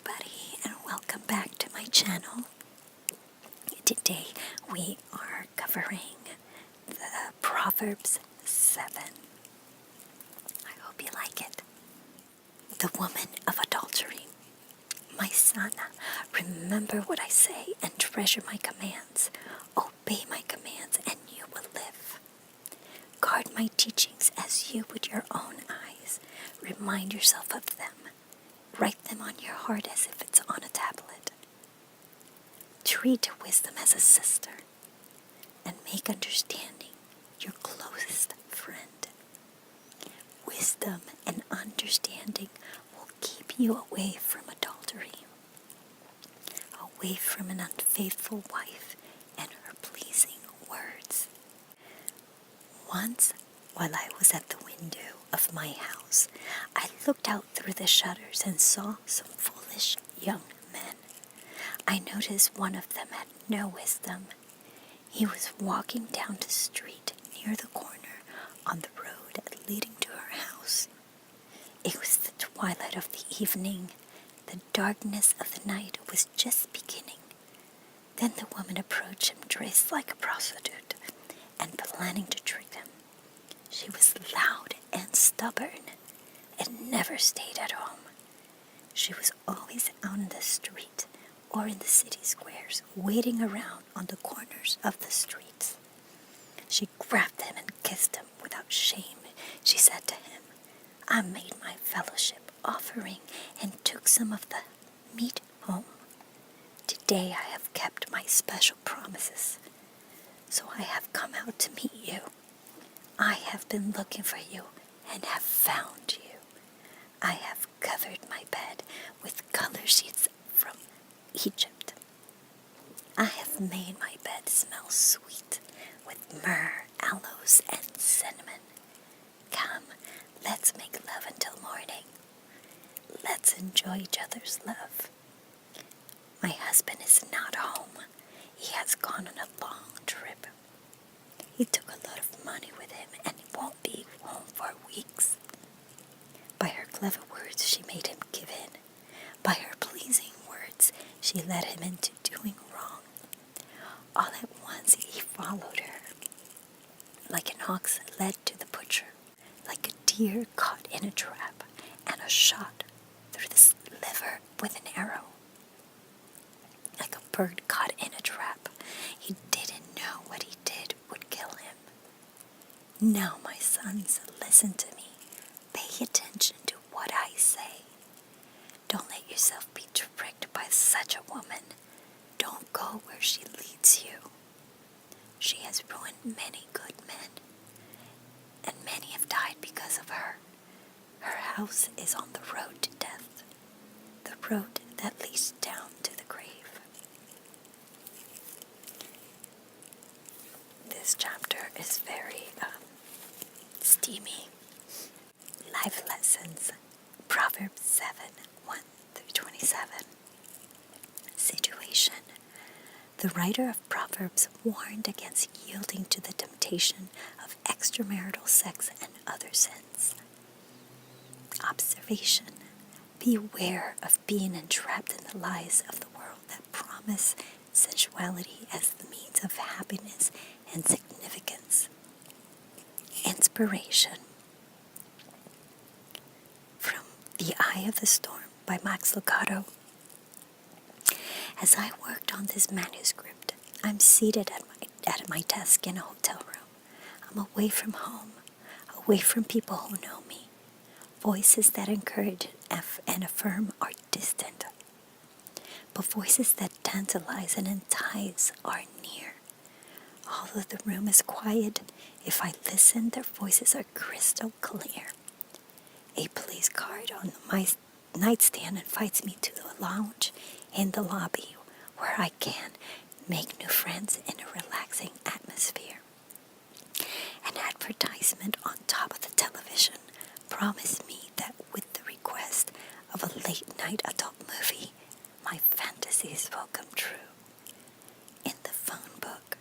everybody, and welcome back to my channel. Today we are covering the Proverbs 7. I hope you like it. The woman of adultery. My son, remember what I say and treasure my commands. Obey my commands and you will live. Guard my teachings as you would your own eyes. Remind yourself of them. Write them on your heart as if it's on a tablet. Treat wisdom as a sister, and make understanding your closest friend. Wisdom and understanding will keep you away from adultery, away from an unfaithful wife and her pleasing words. Once, while I was at the window of my house, I looked out through the shutters and saw some foolish young men. I noticed one of them had no wisdom. He was walking down the street near the corner on the road leading to her house. It was the twilight of the evening. The darkness of the night was just beginning. Then the woman approached him dressed like a prostitute and planning to trick him. She was loud and stubborn and never stayed at home. She was always out in the street or in the city squares, waiting around on the corners of the streets. She grabbed him and kissed him without shame. She said to him, "I made my fellowship offering and took some of the meat home. Today I have kept my special promises, so I have come out to meet you. I have been looking for you and have found you. I have covered my bed with color sheets from Egypt. I have made my bed smell sweet with myrrh, aloes, and cinnamon. Come, let's make love until morning. Let's enjoy each other's love. My husband is not home. He has gone on a long trip. He took a lot of money with him and he won't be home for weeks." By her clever words, she made him give in. By her pleasing words, she led him into doing wrong. All at once, he followed her, like an ox led to the butcher, like a deer caught in a trap, and a shot through the liver with an arrow. Like a bird caught in a trap, he didn't know what he did would kill him. Now, my sons, listen to me. Pay attention to what I say. Don't let yourself be tricked by such a woman. Don't go where she leads you. She has ruined many good men, and many have died because of her. Her house is on the road to death, the road that leads down to the grave." This chapter is very steamy. Life lessons. Proverbs 7, 1 through 27. Situation. The writer of Proverbs warned against yielding to the temptation of extramarital sex and other sins. Observation. Beware of being entrapped in the lies of the world that promise sensuality as the means of happiness and significance. Inspiration. From The Eye of the Storm by Max Lucado. As I worked on this manuscript, I'm seated at my desk in a hotel room. I'm away from home, away from people who know me. Voices that encourage and affirm are distant, but voices that tantalize and entice are near. Although the room is quiet, if I listen, their voices are crystal clear. A police card on my nightstand invites me to the lounge in the lobby where I can make new friends in a relaxing atmosphere. An advertisement on top of the television promised me that with the request of a late-night adult movie, my fantasies will come true. In the phone book,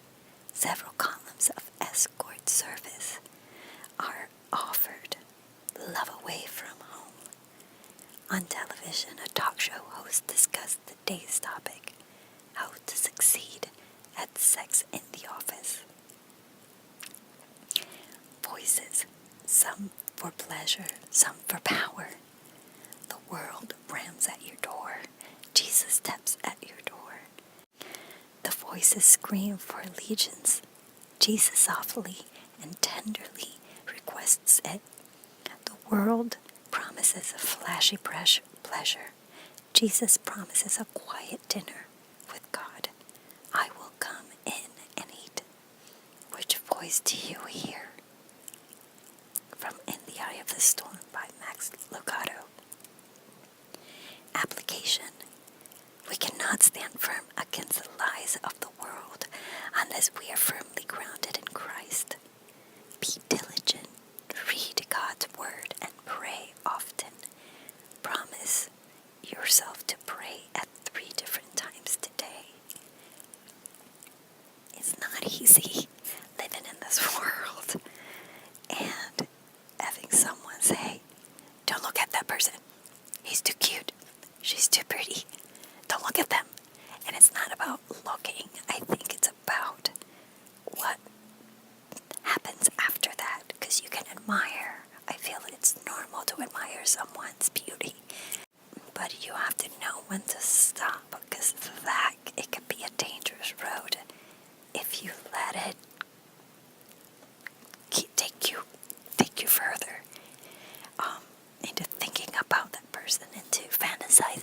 several columns of escort service are offered. Love away from home. On television, a talk show host us discuss today's topic: how to succeed at sex in the office. Voices, some for pleasure, some for power. The world rams at your door. Jesus taps at your door. The voices scream for allegiance. Jesus softly and tenderly requests it. The world promises a flashy pleasure. Jesus promises a quiet dinner with God. I will come in and eat. Which voice do you hear? From In the Eye of the Storm by Max Lucado. Application. We cannot stand firm against the lies of the world unless we are firmly grounded in Christ. Be diligent, read God's word, and pray often. Promise yourself to pray at 3 different times today. It's not easy living in this world and having someone say, don't look at that person. He's too cute. She's too pretty. Don't look at them. And it's not about looking. I think it's about what happens after that, because you can admire. I feel it's normal to admire someone's beauty, but you have to know when to stop, because that it can be a dangerous road if you let it take you further into thinking about that person, into fantasizing